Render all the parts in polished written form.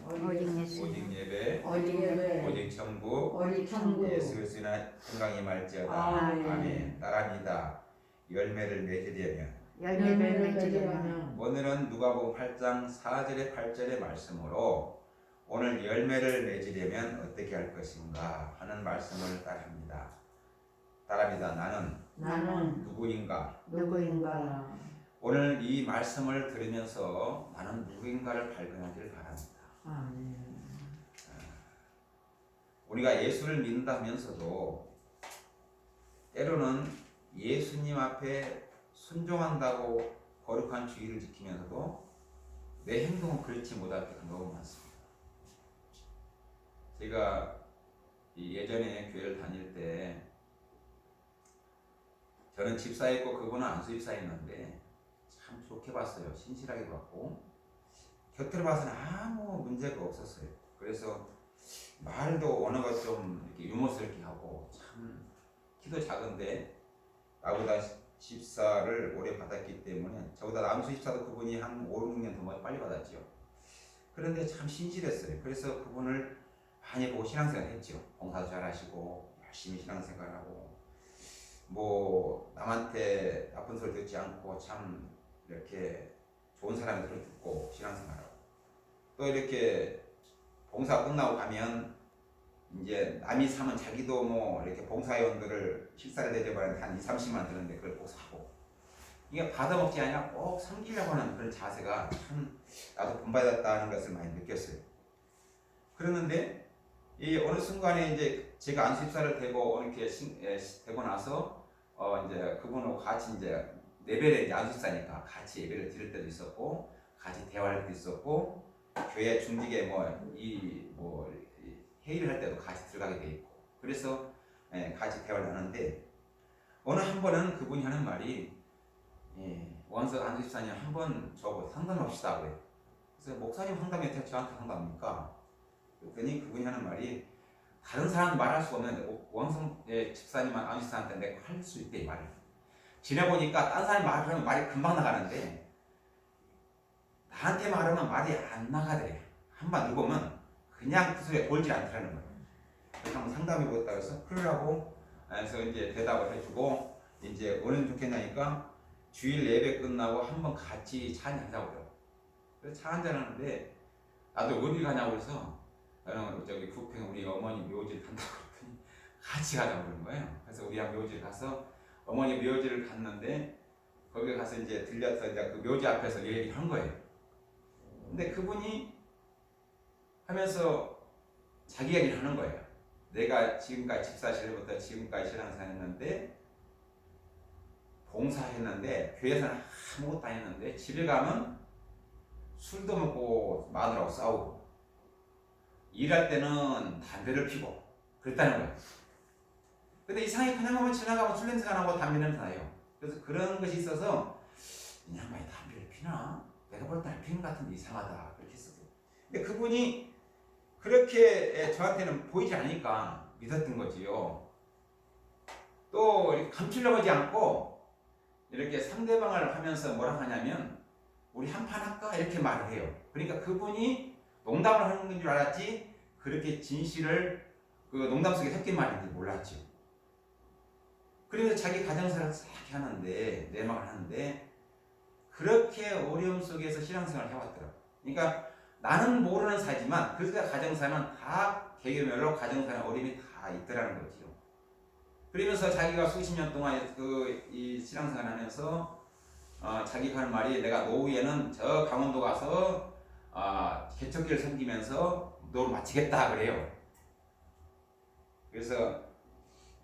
오직 예수. 오직 예배, 오직 예배, 오직 천국, 오직 천국. 예수 그리스도의 건강이 말지어다. 아멘. 아멘. 따라합니다. 열매를 맺으려면. 열매를 맺으려면 오늘은 누가복음 8장 4절에 8절의 말씀으로 오늘 열매를 맺으려면 어떻게 할 것인가 하는 말씀을 따릅니다. 따릅니다. 나는 누구인가? 누구인가? 오늘 이 말씀을 들으면서 나는 누구인가를 발견하기를 바랍니다. 아멘. 우리가 예수를 믿는다 하면서도 때로는 예수님 앞에 순종한다고 거룩한 주의를 지키면서도 내 행동은 그렇지 못할 때가 너무 많습니다. 제가 예전에 교회를 다닐 때 저는 집사였고 그분은 안수집사였는데 참 좋게 봤어요. 신실하게 봤고 곁으로 봐서는 아무 문제가 없었어요. 그래서 말도 언어가 좀 이렇게 유머스럽게 하고 참 키도 작은데 나보다 집사를 오래 받았기 때문에 저보다 남수 집사도 그분이 한 5, 6년 더 빨리 받았죠. 그런데 참 신실했어요. 그래서 그분을 많이 보고 신앙생활 했죠. 봉사도 잘하시고 열심히 신앙생활하고 뭐 남한테 나쁜 소리 듣지 않고 참 이렇게 좋은 사람의 소리 듣고 신앙생활하고 또 이렇게 봉사 끝나고 가면 이제 남이 사면 자기도 뭐 이렇게 봉사회원들을 식사를 대접하는데 한 2, 30만 드는데 그걸 꼭 사고 이게 받아먹지 아니라 꼭 섬기려고 하는 그런 자세가 참 나도 본받았다는 것을 많이 느꼈어요. 그러는데 이 어느 순간에 이제 제가 안수집사를 되고 이렇게 되고 나서 이제 그분하고 같이 이제 예배를 이제 안수집사니까 같이 예배를 드릴 때도 있었고 같이 대화할 때도 있었고 교회 중직에 뭐 회의를 할 때도 같이 들어가게 돼 있고 그래서 같이 대화를 하는데 어느 한 번은 그분이 하는 말이 원석 안수집사님 한번 저보고 상담합시다 그래요. 그래서 목사님 상담이 어떻게 저한테 상담합니까? 그랬더니 그분이 하는 말이 다른 사람 말할 수 없는데 원석 집사님 안수집사한테 내가 할 수 있대 이 말을. 지내보니까 딴 사람이 말하면 말이 금방 나가는데 나한테 말하면 말이 안 나가더래. 한번 읽으면 그냥 그 소리에 돌지 않더라는 거예요. 그래서 한번 상담해보겠다 그래서 그러라고 해서 이제 대답을 해주고 이제 오늘 좋겠냐니까 주일 예배 끝나고 한번 같이 차 한잔하자고 그래요. 그래서 차 한잔하는데 나도 어디 가냐고 해서 나는 저기 부평 우리 어머니 묘지를 간다고 그랬더니 같이 가자고 그런 거예요. 그래서 우리랑 묘지를 가서 어머니 묘지를 갔는데 거기 가서 이제 들려서 이제 그 묘지 앞에서 얘기를 한 거예요. 근데 그분이 하면서 자기 얘기를 하는 거예요. 내가 지금까지 집사 시절부터 지금까지 신앙생활했는데 봉사했는데 교회에서는 아무것도 안 했는데 집에 가면 술도 먹고 마누라하고 싸우고 일할 때는 담배를 피고 그랬다는 거예요. 근데 이상하게 그냥 보면 지나가면 술 냄새가 나고 담배 냄새가 나요. 그래서 그런 것이 있어서 이 양반이 담배를 피나? 내가 볼 때 안 피는 것 같은데 이상하다 그렇게 했었어요. 근데 그분이 그렇게 저한테는 보이지 않으니까 믿었던 거지요. 또 이렇게 감추려고 하지 않고 이렇게 상대방을 하면서 뭐라 하냐면 우리 한판 할까? 이렇게 말을 해요. 그러니까 그분이 농담을 하는 건 줄 알았지 그렇게 진실을 그 농담 속에 섞인 말인지 몰랐죠. 그래서 자기 가정사를 싹 하는데 내막을 하는데 그렇게 어려움 속에서 신앙생활을 해왔더라고요. 그러니까 나는 모르는 사이지만 그 가정사는 다 개개별로 가정사는 어려움이 다 있더라는 거죠. 그러면서 자기가 수십 년 동안 이 신앙생활 하면서 자기가 하는 말이 내가 노후에는 저 강원도 가서 개척기를 섬기면서 노를 마치겠다 그래요. 그래서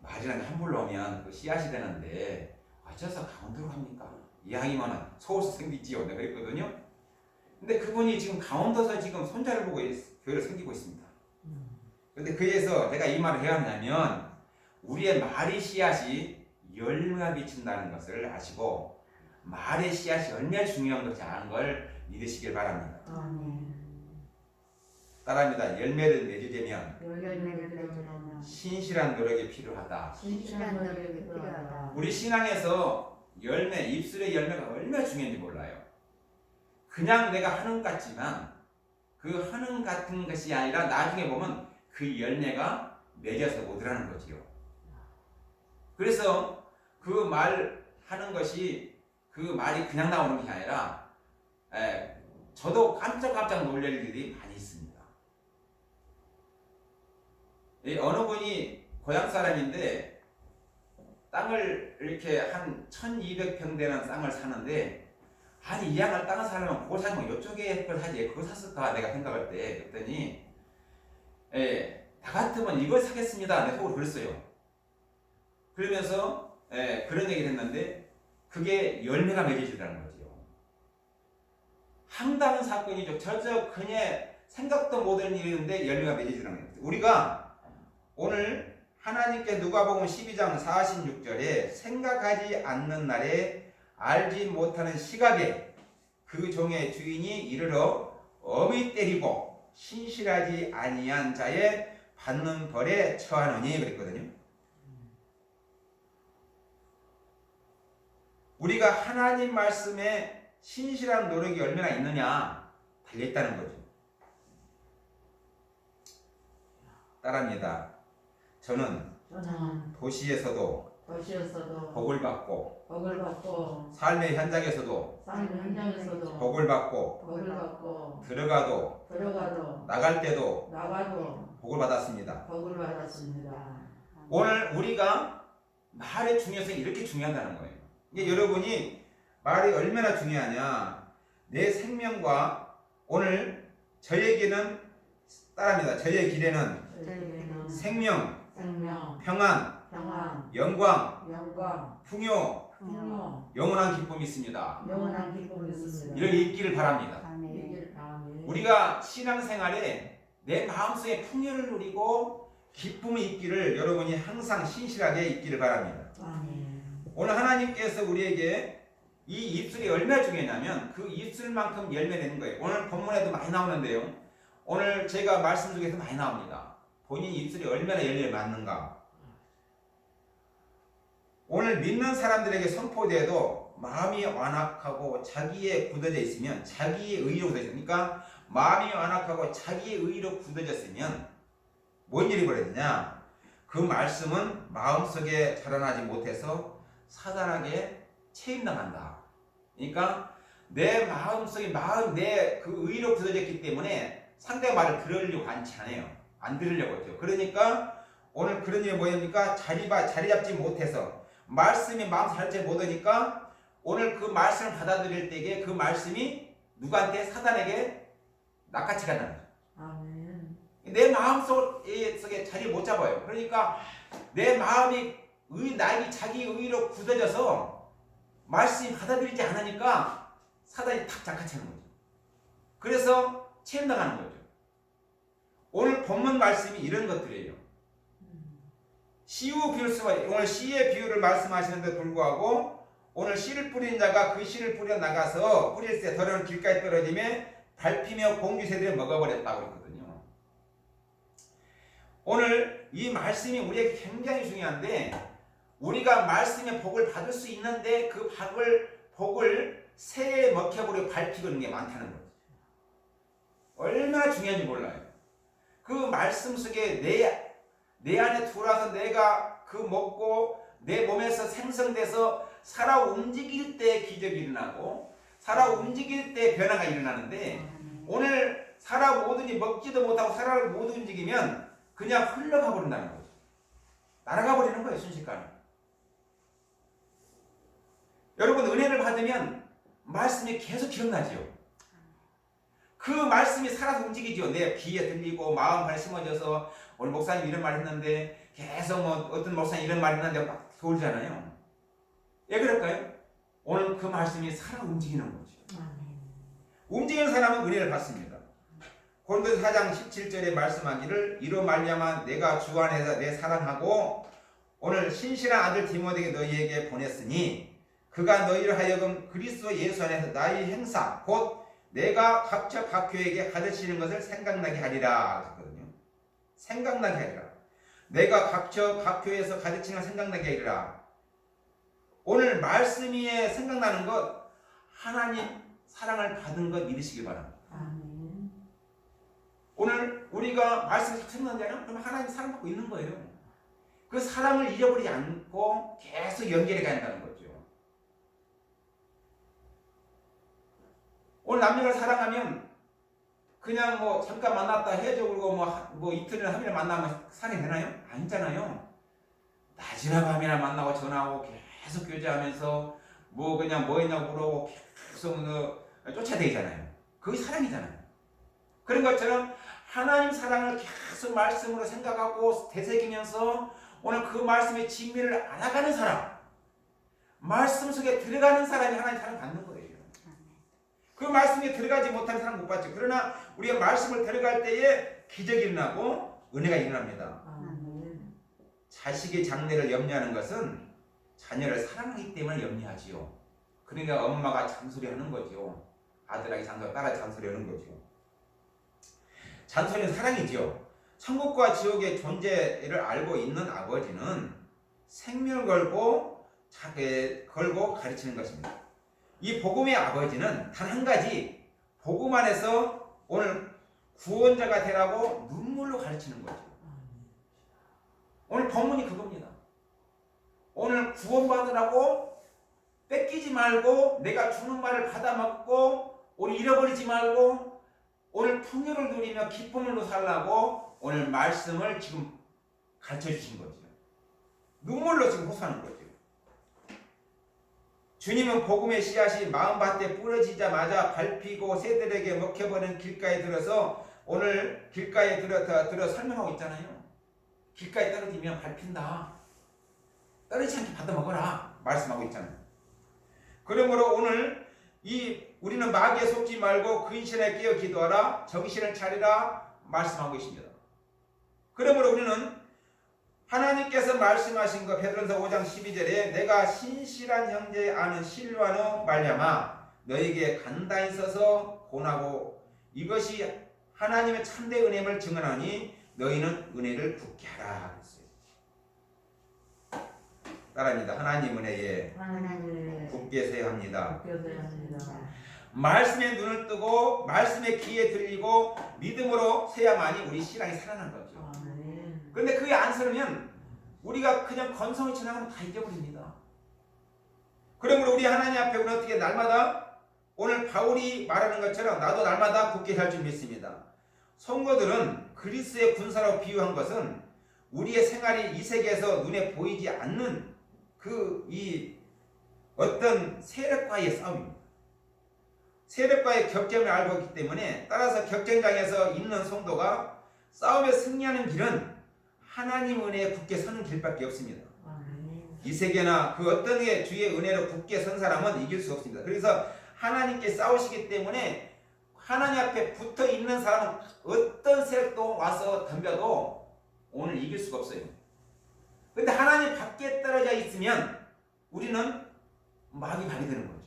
말이라는 게 함부로 오면 그 씨앗이 되는데 어째서 강원도로 갑니까? 이왕이면은 서울서 섬기지요. 내가 그랬거든요. 근데 그분이 지금 강원도에서 지금 손자를 보고 교회를 섬기고 있습니다. 그런데 그에서 내가 이 말을 해야 하냐면 우리의 말의 씨앗이 열매가 비친다는 것을 아시고 말의 씨앗이 얼마나 중요한 것이 아는 걸 믿으시길 바랍니다. 따라합니다. 열매를 맺으려면 열매를 맺으려면 신실한 노력이 필요하다. 신실한 노력이 필요하다. 우리 신앙에서 열매, 입술의 열매가 얼마나 중요한지 몰라요. 그냥 내가 하는 것 같지만 그 하는 같은 것이 아니라 나중에 보면 그 열매가 맺어서 오더라는 거지요. 그래서 그 말 하는 것이 그 말이 그냥 나오는 게 아니라 저도 깜짝깜짝 놀랄 일이 많이 있습니다. 어느 분이 고향 사람인데 땅을 이렇게 한 1200평 되는 땅을 사는데 아니 이 양을 땅을 사려면 그걸 사면 이쪽에 걸 사지 그걸 샀을까 내가 생각할 때 그랬더니 나 같으면 이걸 사겠습니다. 내 속으로 그랬어요. 그러면서 그런 얘기를 했는데 그게 열매가 맺어지더라는 거죠. 황당한 사건이죠. 저저 그냥 생각도 못한 일인데 열매가 맺어지더라는 거죠. 우리가 오늘 하나님께 누가복음 12장 46절에 생각하지 않는 날에 알지 못하는 시각에 그 종의 주인이 이르러 엄히 때리고 신실하지 아니한 자의 받는 벌에 처하느니 그랬거든요. 우리가 하나님 말씀에 신실한 노력이 얼마나 있느냐 달려있다는 거죠. 따라합니다. 저는 도시에서도 복을 받고 삶의 현장에서도 복을 받고 들어가도 나갈 때도 복을 받았습니다. 오늘 우리가 말의 중요성이 이렇게 중요하다는 거예요. 이게 여러분이 말이 얼마나 중요하냐. 내 생명과 오늘 저에게는 따라합니다. 저의 길에는 생명, 평안, 영광, 풍요, 영원한 기쁨이 있습니다. 이를 잊기를 바랍니다. 우리가 신앙생활에 내 마음속에 풍요를 누리고 기쁨이 있기를 여러분이 항상 신실하게 있기를 바랍니다. 오늘 하나님께서 우리에게 이 입술이 얼마나 중요하냐면 그 입술만큼 열매 내는 거예요. 오늘 본문에도 많이 나오는데요. 오늘 제가 말씀 중에서 많이 나옵니다. 본인 입술이 얼마나 열매를 맺는가. 오늘 믿는 사람들에게 선포돼도 마음이 완악하고 자기에 굳어져 있으면 자기의 의로 굳어져 있으니까 마음이 완악하고 자기의 의로 굳어졌으면 뭔 일이 벌어지냐. 그 말씀은 마음속에 자라나지 못해서 사단에게 체임당한다. 그러니까 내 마음속에 내 그 의로 굳어졌기 때문에 상대의 말을 들으려고 하지 않아요. 안 들으려고 하죠. 그러니까 오늘 그런 일이 뭐입니까? 자리 잡지 못해서 말씀이 마음 자리 못하니까 오늘 그 말씀을 받아들일 때에 그 말씀이 누구한테? 사단에게 낚아치 간다는 거죠. 내 마음속에 자리 못 잡아요. 그러니까 내 마음이 자기 의로 굳어져서 말씀이 받아들이지 않으니까 사단이 탁 낚아채는 거죠. 그래서 체험당하는 거죠. 오늘 본문 말씀이 이런 것들이에요. 씨우 비울수가 오늘 씨의 비유를 말씀하시는데 불구하고 오늘 씨를 뿌린 자가 그 씨를 뿌려 나가서 뿌릴 때 더러운 길가에 떨어지며 밟히며 공기새들이 먹어버렸다고 했거든요. 오늘 이 말씀이 우리에게 굉장히 중요한데 우리가 말씀의 복을 받을 수 있는데 그 복을 새에 먹혀버리고 밟히고 있는 게 많다는 거죠. 얼마나 중요한지 몰라요. 그 말씀 속에 내 안에 들어와서 내가 그 먹고 내 몸에서 생성돼서 살아 움직일 때 기적이 일어나고 살아 움직일 때 변화가 일어나는데 오늘 살아 뭐든지 먹지도 못하고 살아를 못 움직이면 그냥 흘러가 버린다는 거죠. 날아가 버리는 거예요. 순식간에. 여러분 은혜를 받으면 말씀이 계속 기억나지요. 그 말씀이 살아서 움직이죠. 내 귀에 들리고 마음 안에 심어져서 오늘 목사님 이런 말 했는데 계속 어떤 목사님 이런 말 했는데 막 돌잖아요. 왜 그럴까요? 오늘 그 말씀이 살아 움직이는 거죠. 움직이는 사람은 은혜를 받습니다. 고린도서 4장 17절에 말씀하기를 이로 말미암아 내가 주 안에서 내 사랑하고 오늘 신실한 아들 디모데에게 너희에게 보냈으니 그가 너희를 하여금 그리스도 예수 안에서 나의 행사 곧 내가 각처 각 교회에게 가르치는 것을 생각나게 하리라 하셨거든요. 생각나게 하리라. 내가 각처 각 교회에서 가르치는 걸 생각나게 하리라. 오늘 말씀 위에 생각나는 것 하나님 사랑을 받은 것 믿으시기 바랍니다. 오늘 우리가 말씀을 듣는다면 그럼 하나님 사랑받고 있는 거예요. 그 사랑을 잃어버리지 않고 계속 연결해 가야 한다는 거죠. 오늘 남녀를 사랑하면 그냥 뭐 잠깐 만났다 헤어져 버리고 뭐 이틀이나 3일 만나면 사랑이 되나요? 아니잖아요. 낮이나 밤이나 만나고 전화하고 계속 교제하면서 뭐 그냥 뭐 했냐고 물어보고 계속 쫓아다니잖아요. 그게 사랑이잖아요. 그런 것처럼 하나님 사랑을 계속 말씀으로 생각하고 되새기면서 오늘 그 말씀의 진미를 알아가는 사람, 말씀 속에 들어가는 사람이 하나님 사랑 받는 거예요. 그 말씀에 들어가지 못하는 사람 못 받죠. 그러나 우리가 말씀을 들어갈 때에 기적이 일어나고 은혜가 일어납니다. 아멘. 자식의 장래를 염려하는 것은 자녀를 사랑하기 때문에 염려하지요. 그러니까 엄마가 잔소리하는 거죠. 아들에게 잔소리, 딸에게 잔소리하는 거죠. 잔소리는 사랑이죠. 천국과 지옥의 존재를 알고 있는 아버지는 생명을 걸고 가르치는 것입니다. 이 복음의 아버지는 단 한 가지, 복음 안에서 오늘 구원자가 되라고 눈물로 가르치는 거죠. 오늘 본문이 그겁니다. 오늘 구원받으라고 뺏기지 말고 내가 주는 말을 받아먹고 오늘 잃어버리지 말고 오늘 풍요를 누리며 기쁨으로 살라고 오늘 말씀을 지금 가르쳐 주신 거죠. 눈물로 지금 호소하는 거죠. 주님은 복음의 씨앗이 마음밭에 뿌려지자마자 밟히고 새들에게 먹혀버린 길가에 들어서 오늘 길가에 들어 설명하고 있잖아요. 길가에 떨어지면 밟힌다. 떨어지지 않게 받아 먹어라 말씀하고 있잖아요. 그러므로 오늘 우리는 마귀에 속지 말고 근신에 깨어 기도하라, 정신을 차리라 말씀하고 있습니다. 그러므로 우리는 하나님께서 말씀하신 것 베드로전서 5장 12절에 내가 신실한 형제 아는 실로아노 말미암아 너에게 간단히 써서 권하고 이것이 하나님의 참된 은혜임을 증언하니 너희는 은혜를 굳게 하라 그랬어요. 따라합니다. 하나님 은혜에 굳게 서야 합니다. 말씀에 눈을 뜨고 말씀의 귀에 들리고 믿음으로 서야만이 우리 신앙이 살아난 거죠. 그런데 그게 안 서면 우리가 그냥 건성이 지나가면 다 잊어버립니다. 그러므로 우리 하나님 앞에 우리는 어떻게 날마다 오늘 바울이 말하는 것처럼 나도 날마다 굳게 살 줄 믿습니다. 성도들은 그리스의 군사로 비유한 것은 우리의 생활이 이 세계에서 눈에 보이지 않는 어떤 세력과의 싸움입니다. 세력과의 격점을 알고 있기 때문에 따라서 격전장에서 있는 성도가 싸움에 승리하는 길은 하나님 은혜에 굳게 서는 길밖에 없습니다. 이 세계나 그 어떤 게 주의 은혜로 굳게 선 사람은 이길 수 없습니다. 그래서 하나님께 싸우시기 때문에 하나님 앞에 붙어 있는 사람은 어떤 세력도 와서 덤벼도 오늘 이길 수가 없어요. 그런데 하나님 밖에 떨어져 있으면 우리는 막이 많이 되는 거죠.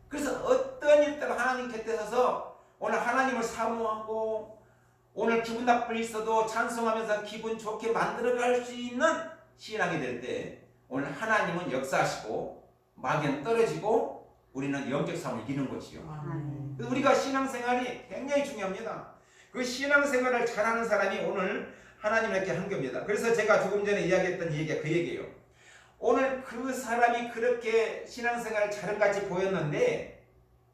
그래서 어떤 일 때도 하나님 곁에 서서 오늘 하나님을 사모하고 오늘 기분 나쁠 일 있어도 찬송하면서 기분 좋게 만들어갈 수 있는 신앙이 될 때 오늘 하나님은 역사하시고 마귀는 떨어지고 우리는 영적 싸움을 이기는 것이요. 우리가 신앙생활이 굉장히 중요합니다. 그 신앙생활을 잘하는 사람이 오늘 하나님께 한 겁니다. 그래서 제가 조금 전에 이야기했던 얘기가 그 얘기예요. 오늘 그 사람이 그렇게 신앙생활을 잘한같이 보였는데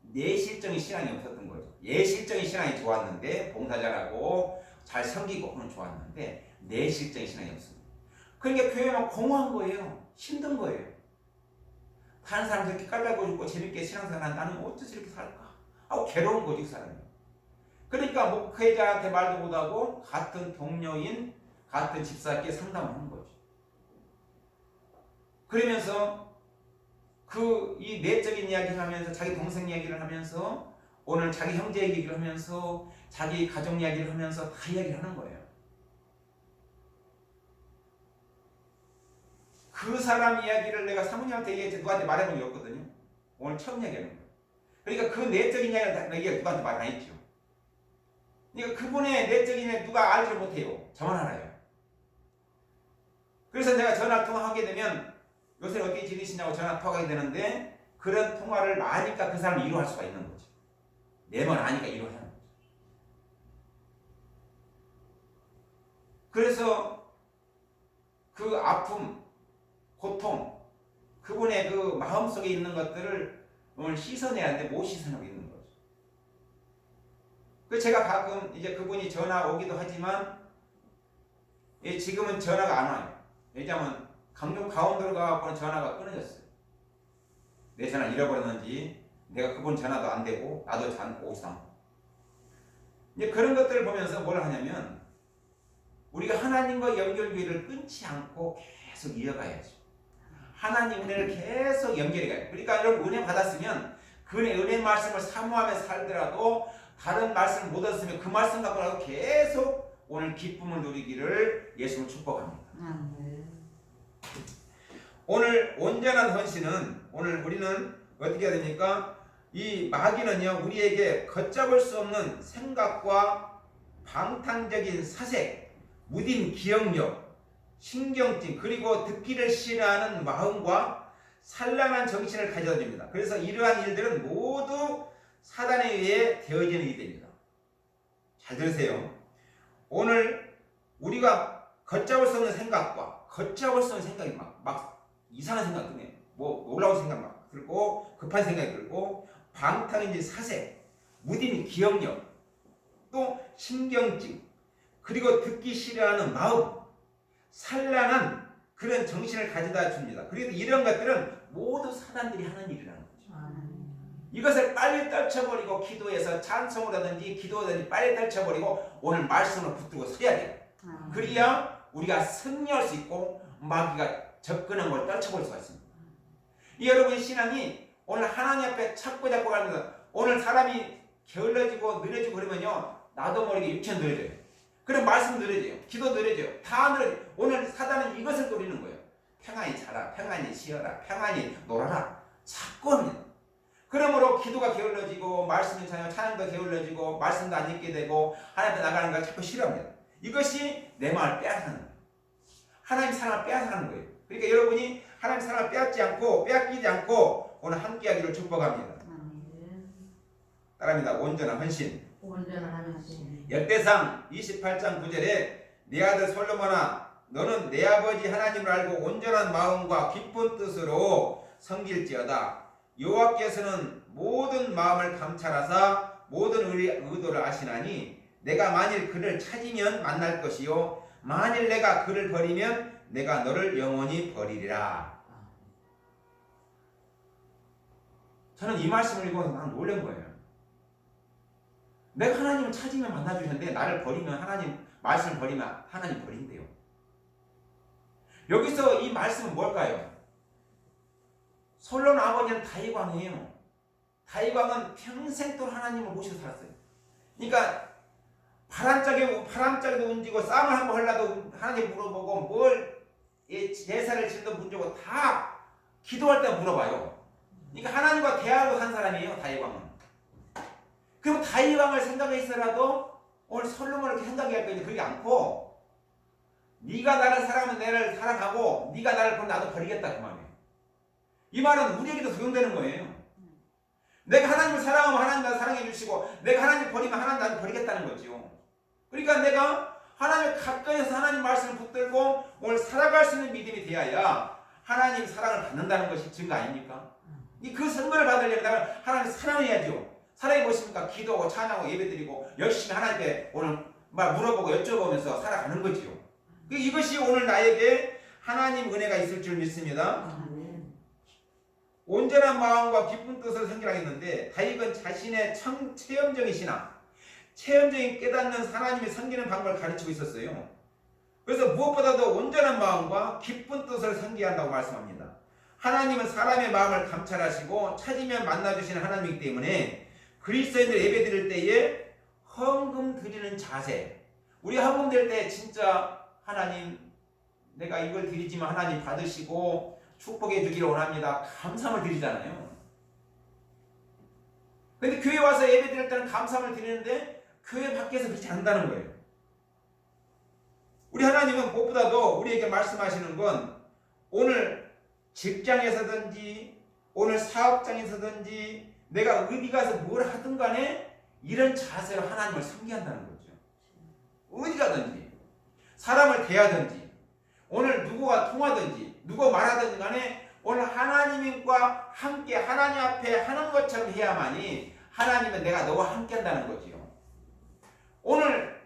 내실적인 신앙이 없었던 거죠. 예실적인 신앙이 좋았는데 봉사 잘하고 잘 섬기고 그건 좋았는데 내실적인 신앙이 없습니다. 그러니까 교회만 공허한 거예요. 힘든 거예요. 다른 사람 저렇게 깔라고 죽고 재밌게 신앙생활 하는 나는 어째서 이렇게 살까? 하고 괴로운 거지 그 사람이. 그러니까 목회자한테 말도 못하고 같은 동료인 같은 집사께 상담을 하는 거죠. 그러면서 이 내적인 이야기를 하면서 자기 동생 이야기를 하면서 오늘 자기 형제 얘기를 하면서 자기 가족 이야기를 하면서 다 이야기를 하는 거예요. 그 사람 이야기를 내가 사모님한테 얘기했지 누구한테 말해본 적이 없거든요. 오늘 처음 얘기하는 거예요. 그러니까 그 내적인 이야기를 내가 누구한테 말 안 했죠. 그러니까 그분의 내적인 이야기 누가 알지를 못해요. 저만 알아요. 그래서 내가 전화 통화하게 되면 요새 어떻게 지내시냐고 전화 통화하게 되는데 그런 통화를 아니까 그 사람이 이루할 수가 있는 거죠. 내 말 아니까 이루하는 거죠. 그래서 그 아픔, 고통, 그분의 그 마음속에 있는 것들을 오늘 씻어내야 하는데 못 씻어내고 있는 거죠. 그 제가 가끔 이제 그분이 전화 오기도 하지만 지금은 전화가 안 와요. 왜냐하면 강릉 강원도로 가고는 전화가 끊어졌어요. 내 전화 잃어버렸는지 내가 그분 전화도 안 되고 나도 오지도 않고. 이제 그런 것들을 보면서 뭘 하냐면 우리가 하나님과 연결교회를 끊지 않고 계속 이어가야죠. 하나님 은혜를 계속 연결해가요. 그러니까 여러분 은혜 받았으면 그 은혜 말씀을 사모하며 살더라도 다른 말씀을 못 얻었으면 그 말씀 갖고 계속 오늘 기쁨을 누리기를 예수를 축복합니다. 오늘 온전한 헌신은 오늘 우리는 어떻게 해야 됩니까? 이 마귀는요 우리에게 걷잡을 수 없는 생각과 방탕적인 사색, 무딘 기억력, 신경증 그리고 듣기를 싫어하는 마음과 산란한 정신을 가져다 줍니다. 그래서 이러한 일들은 모두 사단에 의해 되어지는 일이 됩니다. 잘 들으세요. 오늘 우리가 걷잡을 수 없는 생각과 걷잡을 수 없는 생각이 막 이상한 생각 드네요. 뭐 놀라운 생각 막 들고 급한 생각이 들고 방탕인 사색, 무딘 기억력, 또 신경증, 그리고 듣기 싫어하는 마음, 산란한 그런 정신을 가져다 줍니다. 그래도 이런 것들은 모두 사단들이 하는 일이라는 거죠. 이것을 빨리 떨쳐버리고 기도해서 찬송으로든지 기도든지 빨리 떨쳐버리고 오늘 말씀을 붙들고 서야 돼요. 그래야 우리가 승리할 수 있고 마귀가 접근한 걸 떨쳐버릴 수가 있습니다. 여러분의 신앙이 오늘 하나님 앞에 찾고 잡고 가면서 오늘 사람이 게을러지고 느려지고 그러면요 나도 모르게 육체는 느려져요. 그럼 말씀 느려져요. 기도 느려져요. 다 느려져요. 오늘 사단은 이것을 노리는 거예요. 평안히 자라, 평안히 쉬어라, 평안히 놀아라. 자꾸 합니다. 그러므로 기도가 게을러지고 말씀이 찬양도 게을러지고 말씀도 안 읽게 되고 하나님 앞에 나가는 걸 자꾸 싫어합니다. 이것이 내 마음을 빼앗아가는 거예요. 하나님 사랑을 빼앗아가는 거예요. 그러니까 여러분이 하나님 사랑을 빼앗기지 않고 오늘 함께하기를 축복합니다. 따라합니다. 온전한 헌신. 역대상 28장 9절에 내 아들 솔로몬아 너는 내 아버지 하나님을 알고 온전한 마음과 깊은 뜻으로 섬길지어다. 여호와께서는 모든 마음을 감찰하사 모든 의도를 아시나니 내가 만일 그를 찾으면 만날 것이요 만일 내가 그를 버리면 내가 너를 영원히 버리리라. 저는 이 말씀을 읽어서 난 놀란 거예요. 내가 하나님을 찾으면 만나주셨는데 나를 버리면 하나님 말씀을 버리면 하나님 버린대요. 여기서 이 말씀은 뭘까요? 솔로몬 아버지는 다윗왕이에요. 다윗왕은 평생 또 하나님을 모시고 살았어요. 그러니까 바람짝에도 움직이고 싸움을 한번 하려도 하나님 물어보고 뭘 제사를 지내도 문제고 다 기도할 때 물어봐요. 그러니까 하나님과 대화하고 산 사람이에요. 다윗왕은. 그럼 다윗왕을 생각했어라도 오늘 솔로몬을 이렇게 생각할 거니 그러지 않고 네가 나를 사랑하면 나를 사랑하고 네가 나를 그럼 나도 버리겠다 그 말이에요. 이 말은 우리에게도 적용되는 거예요. 내가 하나님을 사랑하면 하나님 나를 사랑해 주시고 내가 하나님 버리면 하나님 나를 버리겠다는 거죠. 그러니까 내가 하나님 가까이서 하나님 말씀을 붙들고 오늘 살아갈 수 있는 믿음이 되어야 하나님 사랑을 받는다는 것이 증거 아닙니까? 그 선물을 받으려면 내가 하나님 사랑해야죠. 사랑이 무엇입니까? 기도하고 찬양하고 예배드리고 열심히 하나님께 오늘 물어보고 여쭤보면서 살아가는 거지요. 이것이 오늘 나에게 하나님 은혜가 있을 줄 믿습니다. 온전한 마음과 깊은 뜻을 섬기라했는데 다윗은 자신의 체험적인 신앙, 체험적인 깨닫는 하나님의 섬기는 방법을 가르치고 있었어요. 그래서 무엇보다도 온전한 마음과 깊은 뜻을 섬겨야 한다고 말씀합니다. 하나님은 사람의 마음을 감찰하시고 찾으면 만나주시는 하나님이기 때문에 그리스도인들 예배 드릴 때에 헌금 드리는 자세, 우리 헌금 드릴 때 진짜 하나님 내가 이걸 드리지만 하나님 받으시고 축복해 주기를 원합니다. 감사함을 드리잖아요. 근데 교회 와서 예배 드릴 때는 감사함을 드리는데 교회 밖에서 그렇지 않는다는 거예요. 우리 하나님은 무엇보다도 우리에게 말씀하시는 건 오늘 직장에서든지 오늘 사업장에서든지 내가 어디 가서 뭘 하든 간에 이런 자세로 하나님을 섬기한다는 거죠. 어디 가든지 사람을 대하든지 오늘 누구가 통하든지 누구 말하든지 간에 오늘 하나님과 함께 하나님 앞에 하는 것처럼 해야만이 하나님은 내가 너와 함께 한다는 거지요. 오늘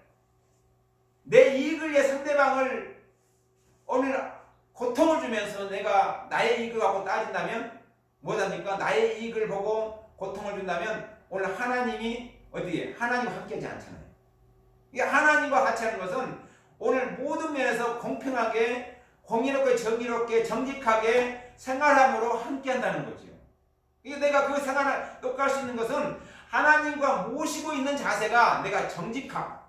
내 이익을 위해 상대방을 오늘 고통을 주면서 내가 나의 이익을 갖고 따진다면 뭐답니까? 나의 이익을 보고 고통을 준다면 오늘 하나님이 어디에? 하나님과 함께하지 않잖아요. 이게 하나님과 같이 하는 것은 오늘 모든 면에서 공평하게 공의롭게 정의롭게 정직하게 생활함으로 함께한다는 거지요. 이게 내가 그 생활을 똑할 수 있는 것은 하나님과 모시고 있는 자세가 내가 정직함,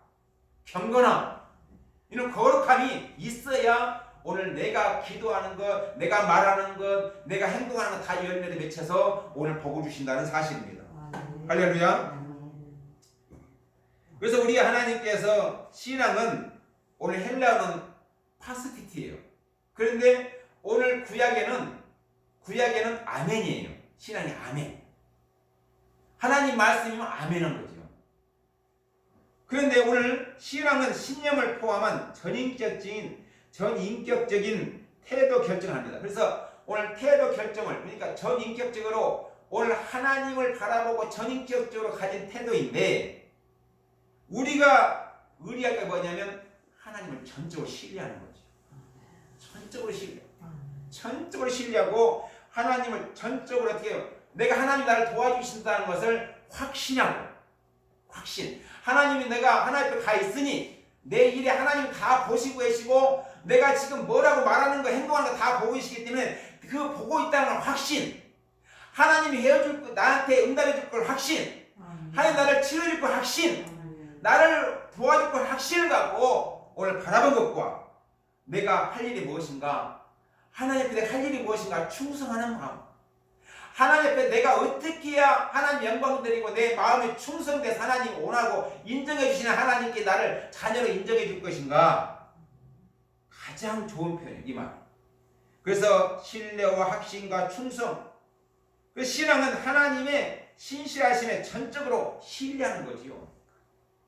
경건함, 이런 거룩함이 있어야 오늘 내가 기도하는 것, 내가 말하는 것, 내가 행동하는 것 다 열매를 맺혀서 오늘 복을 주신다는 사실입니다. 할렐루야. 그래서 우리 하나님께서 신앙은 오늘 헬라어는 파스티티예요. 그런데 오늘 구약에는 아멘이에요. 신앙이 아멘. 하나님 말씀이면 아멘한 거죠. 그런데 오늘 신앙은 신념을 포함한 전인격적인 태도 결정을 합니다. 그래서 오늘 태도 결정을 그러니까 전인격적으로 오늘 하나님을 바라보고 전인격적으로 가진 태도인데 우리가 의리할 게 뭐냐면 하나님을 전적으로 신뢰하는 거죠. 전적으로 신뢰하고 하나님을 전적으로 어떻게 해요? 내가 하나님 나를 도와주신다는 것을 확신하고 확신. 하나님이 내가 하나님 앞에 가 있으니 내 일에 하나님 다 보시고 계시고 내가 지금 뭐라고 말하는 거 행동하는 거 다 보고 계시기 때문에 그 보고 있다는 걸 확신. 하나님이 헤어줄 거 나한테 응답해 줄 걸 확신. 하나님 나를 치료해 줄 걸 확신. 나를 도와줄 걸 확신을 갖고 오늘 바라본 것과 내가 할 일이 무엇인가 하나님 앞에 내가 할 일이 무엇인가 충성하는 마음 하나님 앞에 내가 어떻게 해야 하나님 영광 드리고 내 마음에 충성돼서 하나님 원하고 인정해 주시는 하나님께 나를 자녀로 인정해 줄 것인가 가장 좋은 표현이에요. 이 말. 그래서 신뢰와 확신과 충성 그 신앙은 하나님의 신실하심에 전적으로 신뢰하는 거지요.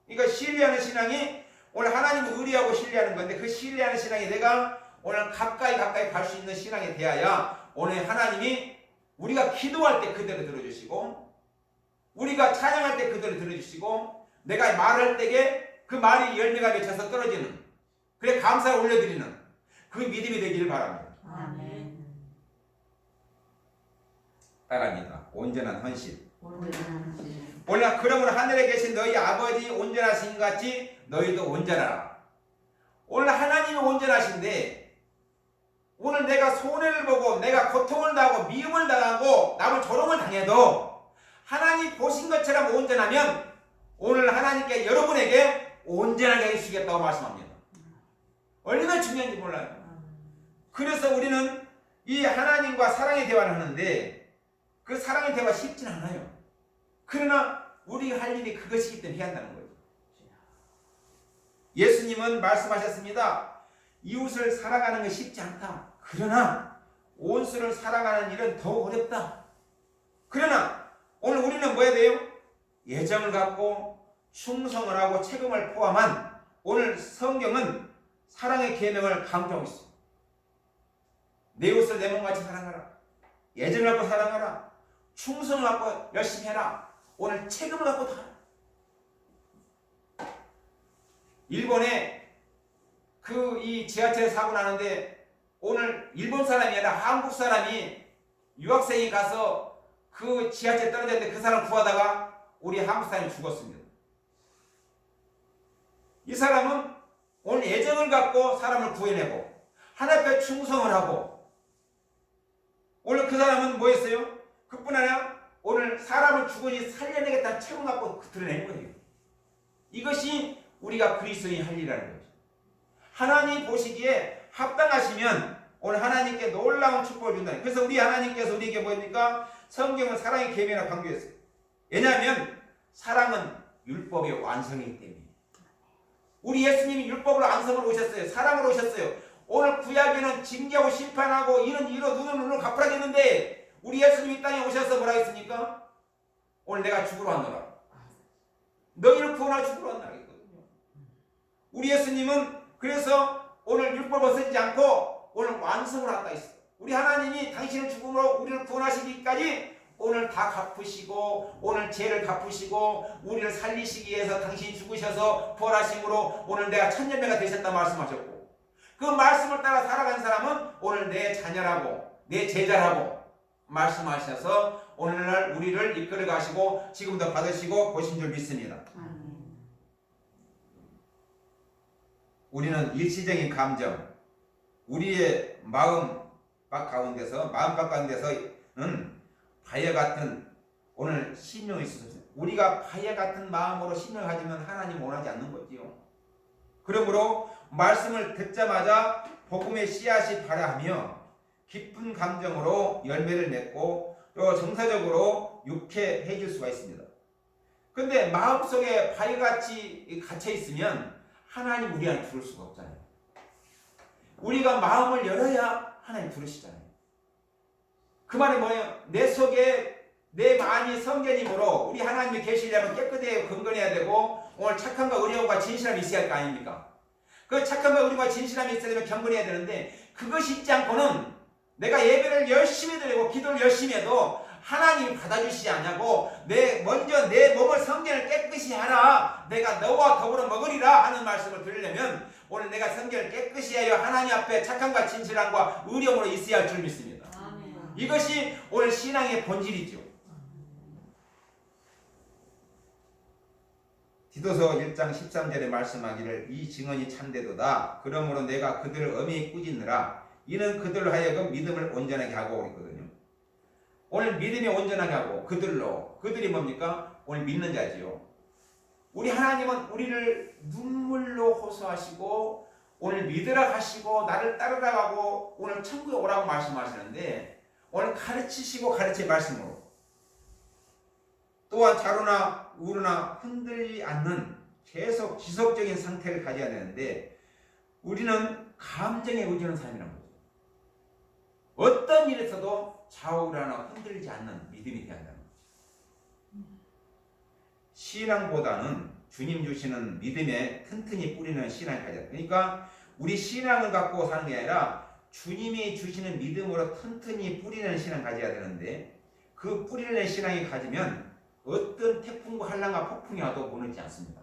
그러니까 신뢰하는 신앙이 오늘 하나님을 의리하고 신뢰하는 건데 그 신뢰하는 신앙이 내가 오늘 가까이 갈 수 있는 신앙이 되어야 오늘 하나님이 우리가 기도할 때 그대로 들어주시고 우리가 찬양할 때 그대로 들어주시고 내가 말할 때에 그 말이 열매가 맺혀서 떨어지는 그래 감사를 올려드리는 그 믿음이 되기를 바랍니다. 아멘. 따라합니다. 온전한 헌신. 온전한 헌신. 오늘 그러므로 하늘에 계신 너희 아버지 온전하신 것 같이 너희도 온전하라. 오늘 하나님이 온전하신데 오늘 내가 손해를 보고 내가 고통을 당하고 미움을 당하고 남을 조롱을 당해도 하나님 보신 것처럼 온전하면 오늘 하나님께 여러분에게 온전하게 해주시겠다고 말씀합니다. 얼마나 중요한지 몰라요. 그래서 우리는 이 하나님과 사랑의 대화를 하는데 그 사랑의 대화 쉽진 않아요. 그러나 우리가 할 일이 그것이기 때문에 해야 한다는 거죠. 예수님은 말씀하셨습니다. 이웃을 사랑하는 것이 쉽지 않다. 그러나 온수를 사랑하는 일은 더욱 어렵다. 그러나 오늘 우리는 뭐 해야 돼요? 애정을 갖고 충성을 하고 책임을 포함한 오늘 성경은 사랑의 계명을 강조하고 있습니다. 내 이웃을 내 몸같이 사랑하라. 애정을 갖고 사랑하라. 충성을 갖고 열심히 해라. 오늘 책임을 갖고 다. 일본에 이 지하철 사고 나는데 오늘 일본 사람이 아니라 한국 사람이 유학생이 가서 그 지하철 떨어졌는데 그 사람 구하다가 우리 한국 사람이 죽었습니다. 이 사람은 오늘 애정을 갖고 사람을 구해내고 하나님 앞에 충성을 하고 오늘 그 사람은 뭐 했어요? 그뿐 아니라 오늘 사람을 죽으니 살려내겠다는 책임 갖고 드러낸 거예요. 이것이 우리가 그리스도인이 할 일이라는 거죠. 하나님 보시기에 합당하시면 오늘 하나님께 놀라운 축복을 준다. 그래서 우리 하나님께서 우리에게 뭐입니까? 성경은 사랑의 계명이라고 강조했어요. 왜냐하면 사랑은 율법의 완성이기 때문에. 우리 예수님이 율법으로 완성으로 오셨어요. 사랑으로 오셨어요. 오늘 구약에는 징계하고 심판하고 이는 이로 눈은 눈으로 갚으라 했는데 우리 예수님이 이 땅에 오셔서 뭐라 했습니까? 오늘 내가 죽으러 왔노라. 너희를 구원하러 죽으러 왔노라 했거든요. 우리 예수님은 그래서 오늘 율법을 쓰지 않고 오늘 완성을 한다 했어. 우리 하나님이 당신의 죽음으로 우리를 구원하시기까지 오늘 다 갚으시고 오늘 죄를 갚으시고 우리를 살리시기 위해서 당신이 죽으셔서 부활하심으로 오늘 내가 천년배가 되셨다 말씀하셨고, 그 말씀을 따라 살아간 사람은 오늘 내 자녀라고 내 제자라고 말씀하셔서 오늘날 우리를 이끌어 가시고 지금도 받으시고 보신 줄 믿습니다. 아멘. 우리는 일시적인 감정, 우리의 마음밭 가운데서는 바위 같은 오늘 신령이 있습니다. 우리가 바위 같은 마음으로 신령을 가지면 하나님 원하지 않는 거지요. 그러므로 말씀을 듣자마자 복음의 씨앗이 발아하며 기쁜 감정으로 열매를 맺고 또 정서적으로 유쾌해질 수가 있습니다. 근데 마음속에 바위같이 갇혀 있으면 하나님 우리한테 들을 수가 없잖아요. 우리가 마음을 열어야 하나님 들으시잖아요. 그 말이 뭐예요? 내 속에 내 마음이 성전이므로 우리 하나님이 계시려면 깨끗해야 건건해야 되고 오늘 착함과 의로움과 진실함이 있어야 할 거 아닙니까? 그 착함과 의로움과 진실함이 있어야 되면 경건해야 되는데 그것이 있지 않고는 내가 예배를 열심히 드리고 기도를 열심히 해도 하나님이 받아주시지 않냐고, 먼저 내 몸을 성전을 깨끗이 하라, 내가 너와 더불어 먹으리라 하는 말씀을 들으려면 오늘 내가 성전을 깨끗이 하여 하나님 앞에 착함과 진실함과 의로움으로 있어야 할 줄 믿습니다. 아멘. 이것이 오늘 신앙의 본질이죠. 디도서 1장 13절에 말씀하기를 이 증언이 참되도다. 그러므로 내가 그들을 엄히 꾸짖느라 이는 그들로 하여금 믿음을 온전하게 하고 있거든요. 오늘 믿음이 온전하게 하고 그들이 뭡니까? 오늘 믿는 자지요. 우리 하나님은 우리를 눈물로 호소하시고 오늘 믿으라 하시고 나를 따르라 하고 오늘 천국에 오라고 말씀하시는데 오늘 가르치시고 가르칠 말씀으로 또한 자로나 우로나 흔들리지 않는 계속 지속적인 상태를 가져야 되는데 우리는 감정에 의존하는 사람이란 거죠. 어떤 일에서도 좌우라나 흔들리지 않는 믿음이 되어야 한다는 거죠. 신앙보다는 주님 주시는 믿음에 튼튼히 뿌리는 신앙을 가져야 돼요. 그러니까 우리 신앙을 갖고 사는 게 아니라 주님이 주시는 믿음으로 튼튼히 뿌리는 신앙을 가져야 되는데 그 뿌리는 신앙이 가지면 어떤 태풍과 한란과 폭풍이 와도 무너지지 않습니다.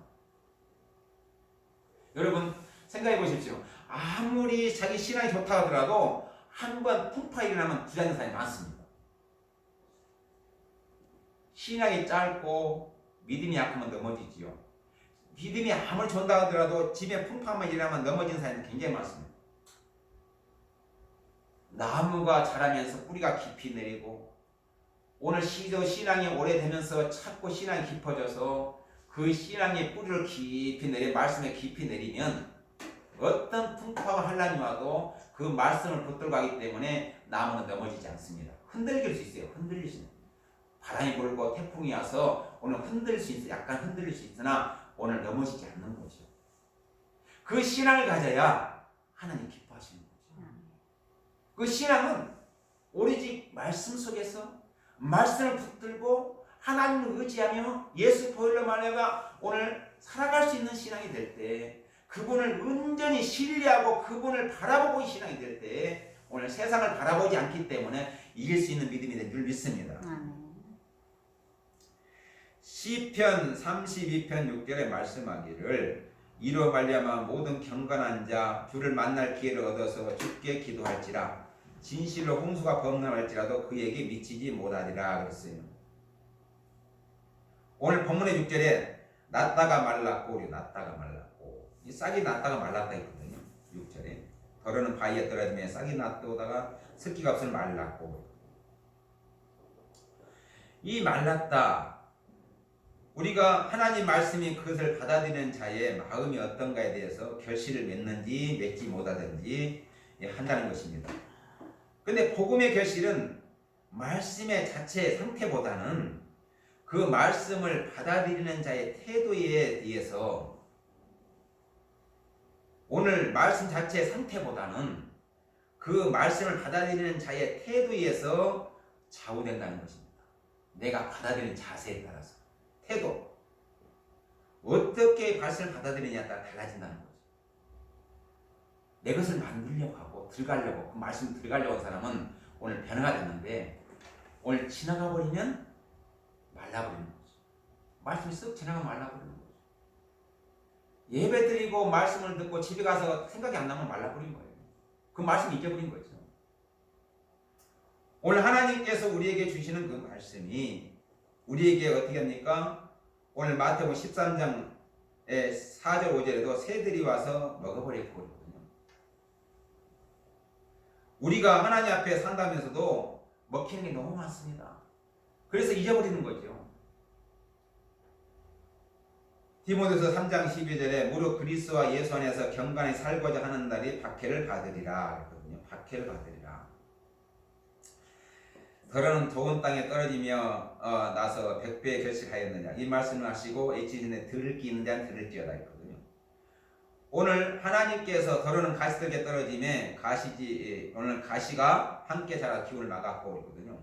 여러분 생각해 보십시오. 아무리 자기 신앙이 좋다 하더라도 한번 풍파가 일어나면 부자는 사람이 많습니다. 신앙이 짧고 믿음이 약하면 넘어지지요. 믿음이 아무리 좋다 하더라도 집에 풍파만 일어나면 넘어지는 사람이 굉장히 많습니다. 나무가 자라면서 뿌리가 깊이 내리고 오늘 신앙이 오래되면서 자꾸 신앙이 깊어져서 그 신앙의 뿌리를 깊이 내려 말씀에 깊이 내리면 어떤 풍파와 한란이 와도 그 말씀을 붙들고 가기 때문에 나무는 넘어지지 않습니다. 흔들릴 수 있어요. 흔들릴 수 있어요. 바람이 불고 태풍이 와서 오늘 흔들릴 수 있어요. 약간 흔들릴 수 있으나 오늘 넘어지지 않는 거죠. 그 신앙을 가져야 하나님 기뻐하시는 거죠. 그 신앙은 오로지 말씀 속에서 말씀을 붙들고 하나님을 의지하며 예수 보혈로 말미암아 오늘 살아갈 수 있는 신앙이 될 때 그분을 온전히 신뢰하고 그분을 바라보고 신앙이 될 때 오늘 세상을 바라보지 않기 때문에 이길 수 있는 믿음이 된 줄 믿습니다. 시편 32편 6절에 말씀하기를 이로 말미암아 모든 경건한 자 주를 만날 기회를 얻어서 주께 기도할지라 진실로 홍수가 범람할지라도 그에게 미치지 못하리라 그랬어요. 오늘 본문의 6절에 났다가 말랐고 났다가 말랐고 이 싹이 났다가 말랐다 했거든요. 6절에 더러는 바위에 떨어지며 싹이 났다가 습기가 없으면 말랐고 이 말랐다 우리가 하나님 말씀이 그것을 받아들이는 자의 마음이 어떤가에 대해서 결실을 맺는지 맺지 못하든지 한다는 것입니다. 근데 복음의 결실은 말씀의 자체 상태보다는 그 말씀을 받아들이는 자의 태도에 의해서 오늘 말씀 자체의 상태보다는 그 말씀을 받아들이는 자의 태도에 의해서 좌우된다는 것입니다. 내가 받아들이는 자세에 따라서 태도 어떻게 말씀을 받아들이냐에 따라 달라진다는 거죠. 내 것을 만들려고 하고 들어가려고 그 말씀 들어가려고 한 사람은 오늘 변화가 됐는데 오늘 지나가 버리면 말라버리는 거죠. 말씀이 쓱 지나가 말라버리는 거죠. 예배 드리고 말씀을 듣고 집에 가서 생각이 안 나면 말라버린 거예요. 그 말씀 잊어버린 거죠. 오늘 하나님께서 우리에게 주시는 그 말씀이 우리에게 어떻게 합니까? 오늘 마태복음 13장의 4절 5절에도 새들이 와서 먹어버리고 그러거든요. 우리가 하나님 앞에 산다면서도 먹히는 게 너무 많습니다. 그래서 잊어버리는 거죠. 디모데서 3장 12절에 무릇 그리스도와 예수 안에서 경건히 살고자 하는 날이 박해를 받으리라 그랬거든요. 박해를 받으리라. 더러는 좋은 땅에 떨어지며 나서 100배 결실하였느냐 이 말씀을 하시고 H진에 들을 기 있는 자는 들을지어다 했거든요. 오늘 하나님께서 더러는 가시들에게 떨어짐에 오늘 가시가 함께 자라 기운을 막았고 그러거든요.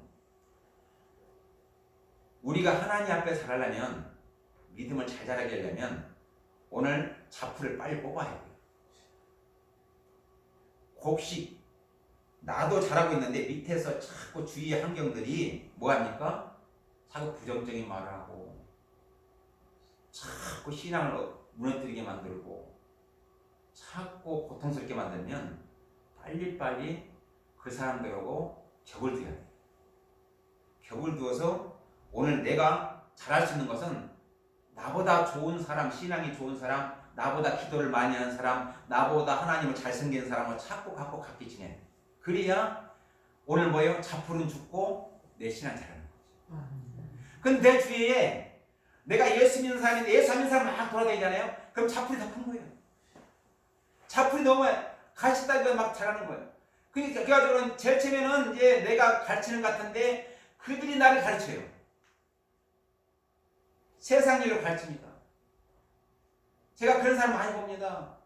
우리가 하나님 앞에 살아려면 믿음을 잘 자라게 하려면 오늘 자풀을 빨리 뽑아야 돼요. 곡식 나도 잘하고 있는데 밑에서 자꾸 주위의 환경들이 뭐합니까? 자꾸 부정적인 말을 하고 자꾸 신앙을 무너뜨리게 만들고 자꾸 고통스럽게 만들면 빨리빨리 그 사람들하고 격을 두어야 돼요. 격을 두어서 오늘 내가 잘할 수 있는 것은 나보다 좋은 사람, 신앙이 좋은 사람, 나보다 기도를 많이 하는 사람, 나보다 하나님을 잘 섬기는 사람을 자꾸 갖고 같이 지내. 그래야 오늘 뭐예요? 자풀은 죽고 내 신앙 잘하는 거죠. 근데 내 주위에 내가 예수 믿는 사람인데 예수 믿는 사람 막 돌아다니잖아요. 그럼 자풀이 더 큰 거예요. 자풀이 너무 가시다가 막 잘하는 거예요. 그러니까 결과적으로는 제일 처음에는 이제 내가 가르치는 것 같은데 그들이 나를 가르쳐요. 세상 일로 가르칩니다. 제가 그런 사람 많이 봅니다.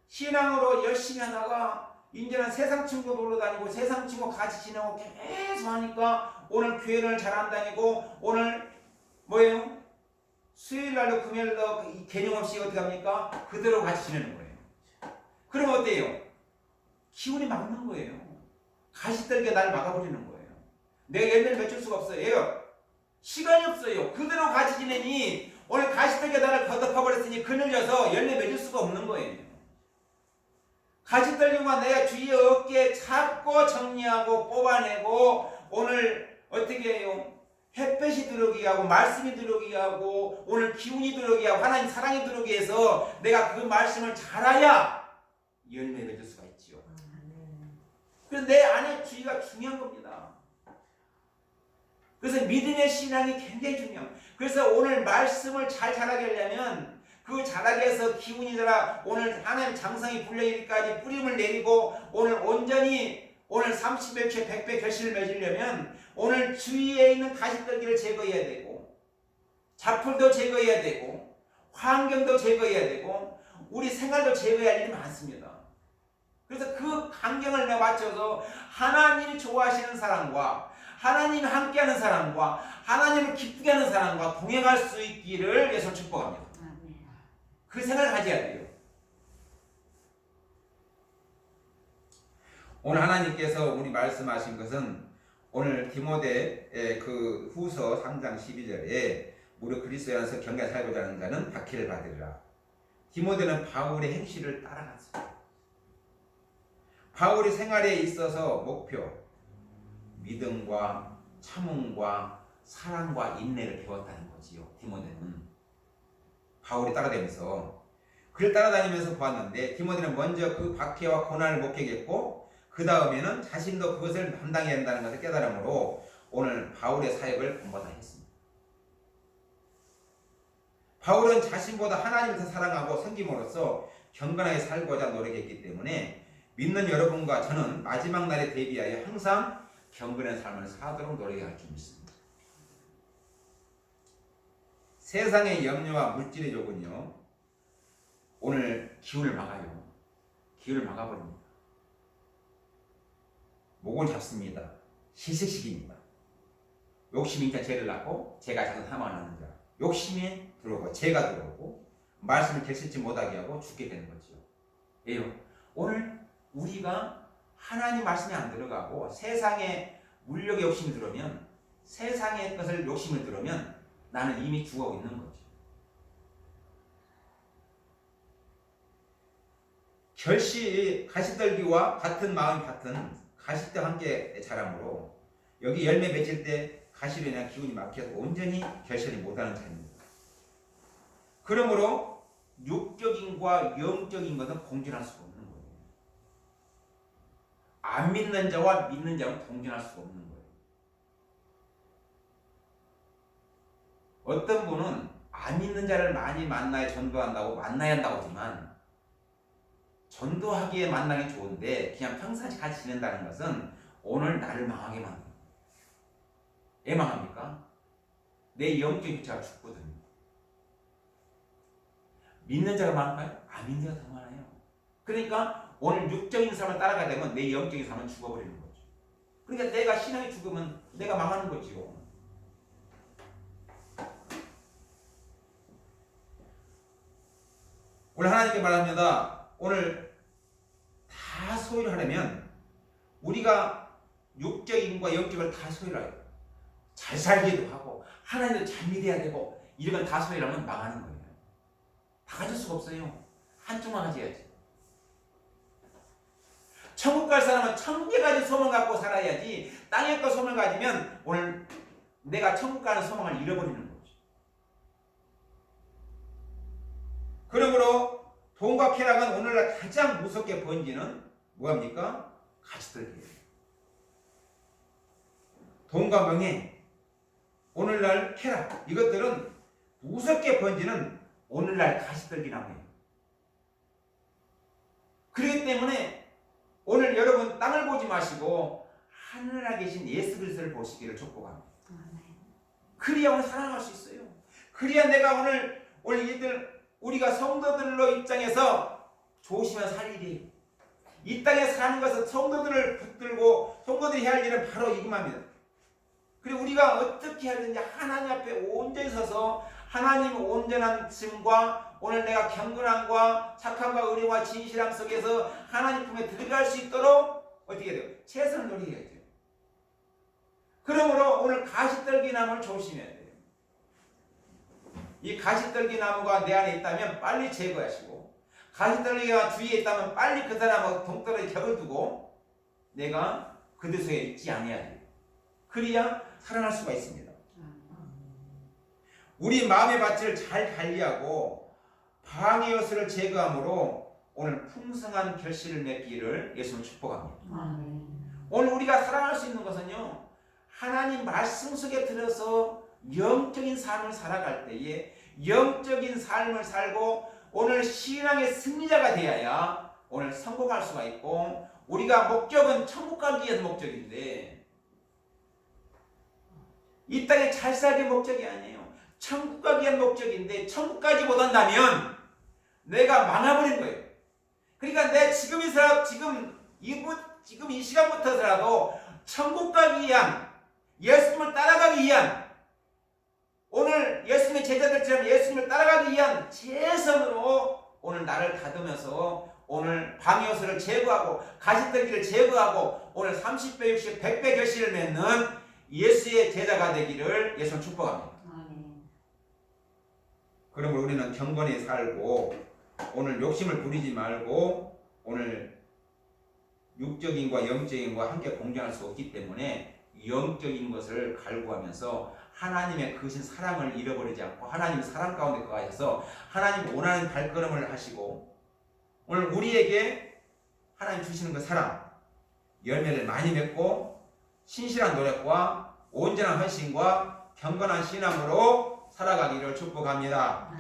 신앙으로 열심히 하다가 이제는 세상 친구 놀러 다니고 세상 친구 같이 지내고 계속 하니까 오늘 교회를 잘 안 다니고 오늘 뭐예요? 수요일날도 금요일도 개념 없이 어떻게 합니까? 그대로 같이 지내는 거예요. 그러면 어때요? 기운이 막는 거예요. 가시떨게 나를 막아버리는 거예요. 내가 열매를 맺을 수가 없어요. 시간이 없어요. 그대로 같이 지내니 오늘 가시떨게 나를 거듭해버렸으니 그늘져서 열매 맺을 수가 없는 거예요. 가시떨기만 내 주위에 어깨에 잡고 정리하고 뽑아내고 오늘 어떻게 해요? 햇볕이 들어오게 하고 말씀이 들어오게 하고 오늘 기운이 들어오게 하고 하나님 사랑이 들어오게 해서 내가 그 말씀을 잘해야 열매 맺을 수가 있지요. 그래서 내 안에 주의가 중요한 겁니다. 그래서 믿음의 신앙이 굉장히 중요해요. 그래서 오늘 말씀을 잘 자라게 하려면 그 자라게 해서 기운이 자라 오늘 하나님 장성이 불려이기까지 뿌림을 내리고 오늘 온전히 오늘 30배, 100배 결실을 맺으려면 오늘 주위에 있는 가시떨기를 제거해야 되고 잡풀도 제거해야 되고 환경도 제거해야 되고 우리 생활도 제거해야 할 일이 많습니다. 그래서 그 환경을 맞춰서 하나님이 좋아하시는 사람과 하나님이 함께하는 사람과 하나님을 기쁘게 하는 사람과 동행할 수 있기를 예수 축복합니다. 그 생각을 가져야 돼요. 오늘 하나님께서 우리 말씀하신 것은 오늘 디모데 그 후서 3장 12절에 무릇 그리스도 안에서 경건히 살고자 하는 자는 박해를 받으리라. 디모데는 바울의 행실을 따라갔습니다. 바울의 생활에 있어서 목표 믿음과 참음과 사랑과 인내를 배웠다는 거지요. 디모데는 바울이 따라다니면서 그를 따라다니면서 보았는데 디모데는 먼저 그 박해와 고난을 목격했고 그 다음에는 자신도 그것을 감당해야 한다는 것을 깨달음으로 오늘 바울의 사역을 본받아 했습니다. 바울은 자신보다 하나님을 더 사랑하고 섬김으로써 경건하게 살고자 노력했기 때문에 믿는 여러분과 저는 마지막 날에 대비하여 항상 경건한 삶을 사도록 노력할 줄 믿습니다. 세상의 염려와 물질의 욕은요 오늘 기운을 막아요. 기운을 막아버립니다. 목을 잡습니다. 희석시킵니다. 욕심이 인자 죄를 낳고 죄가 자기 사망을 낳는 자. 욕심이 들어오고 죄가 들어오고 말씀을 결실치 못하게 하고 죽게 되는 거죠. 왜요? 오늘 우리가 하나님 말씀에 안 들어가고 세상의 물욕의 욕심이 들어오면, 세상의 것을 욕심을 들어오면 나는 이미 죽어 있는 거지. 가시떨기와 같은 마음이 같은 가시떡 함께 자라므로 여기 열매 맺힐 때 가시로 인한 기운이 막혀서 온전히 결실이 못하는 자입니다. 그러므로 육적인과 영적인 것은 공존할 수가 없는 거예요. 안 믿는 자와 믿는 자는 공존할 수가 없는 거예요. 어떤 분은 안 믿는 자를 많이 만나야 전도한다고 만나야 한다고 하지만, 전도하기에 만나기 좋은데 그냥 평상시 같이 지낸다는 것은 오늘 나를 망하게 만듭니다. 왜 망합니까? 내 영적인 육체가 죽거든요. 믿는 자가 많을까요? 안 믿는 자가 더 많아요. 그러니까 오늘 육적인 삶을 따라가게 되면 내 영적인 삶은 죽어버리는 거죠. 그러니까 내가 신앙이 죽으면 내가 망하는 거지요. 오늘 하나님께 말합니다. 오늘 다 소유를 하려면 우리가 육적인과 영적을 다 소유를 해요. 잘 살기도 하고 하나님도 잘 믿어야 되고 이런 건 다 소유를 하면 망하는 거예요. 다 가질 수가 없어요. 한쪽만 가져야지. 천국 갈 사람은 1000개 가진 소망 갖고 살아야지, 땅에 거 소망 가지면 오늘 내가 천국 가는 소망을 잃어버리는 거죠. 그러므로 돈과 쾌락은 오늘날 가장 무섭게 번지는 뭐합니까? 가시떨기예요. 돈과 명예, 오늘날 쾌락, 이것들은 무섭게 번지는 오늘날 가시떨기 나무예요. 그렇기 때문에 오늘 여러분 땅을 보지 마시고 하늘에 계신 예수 그리스도를 보시기를 축복합니다. 그래야 오늘 살아갈 수 있어요. 그래야 내가 오늘 우리가 성도들로 입장해서 조심해서 살 일이에요. 이 땅에 사는 것은 성도들을 붙들고 성도들이 해야 할 일은 바로 이것만입니다. 그리고 우리가 어떻게 하든지 하나님 앞에 온전히 서서 하나님 온전한 심과 오늘 내가 경건함과 착함과 의리와 진실함 속에서 하나님 품에 들어갈 수 있도록 어떻게 돼요? 최선을 노력해야 돼요. 그러므로 오늘 가시떨기 나무를 조심해야 돼요. 이 가시떨기 나무가 내 안에 있다면 빨리 제거하시고, 가시떨기가 주위에 있다면 빨리 그 사람하고 동떨어진 격을 두고 내가 그들 속에 있지 않아야 돼요. 그래야 살아날 수가 있습니다. 우리 마음의 밭을 잘 관리하고 방해 요소를 제거함으로 오늘 풍성한 결실을 맺기를 예수님 축복합니다. 오늘 우리가 살아날 수 있는 것은요, 하나님 말씀 속에 들어서 영적인 삶을 살아갈 때에 영적인 삶을 살고 오늘 신앙의 승리자가 되어야 오늘 성공할 수가 있고, 우리가 목적은 천국 가기 위한 목적인데 이 땅에 잘 살기 목적이 아니에요. 천국 가기 위한 목적인데 천국까지 못 한다면 내가 망해버린 거예요. 그러니까 내 지금 이 시간부터라도 천국 가기 위한, 예수님을 따라가기 위한, 오늘 예수님의 제자들처럼 예수님을 따라가기 위한 최선으로 오늘 나를 다듬어서 오늘 방해요소를 제거하고 가시떨기를 제거하고 오늘 30배, 60, 100배 결실을 맺는 예수의 제자가 되기를 예수님 축복합니다. 그러므로 우리는 경건히 살고 오늘 욕심을 부리지 말고 오늘 육적인과 영적인과 함께 공존할 수 없기 때문에 영적인 것을 갈구하면서 하나님의 크신 사랑을 잃어버리지 않고 하나님의 사랑 가운데 거하셔서 하나님 원하는 발걸음을 하시고 오늘 우리에게 하나님 주시는 그 사랑, 열매를 많이 맺고 신실한 노력과 온전한 헌신과 경건한 신앙으로 살아가기를 축복합니다.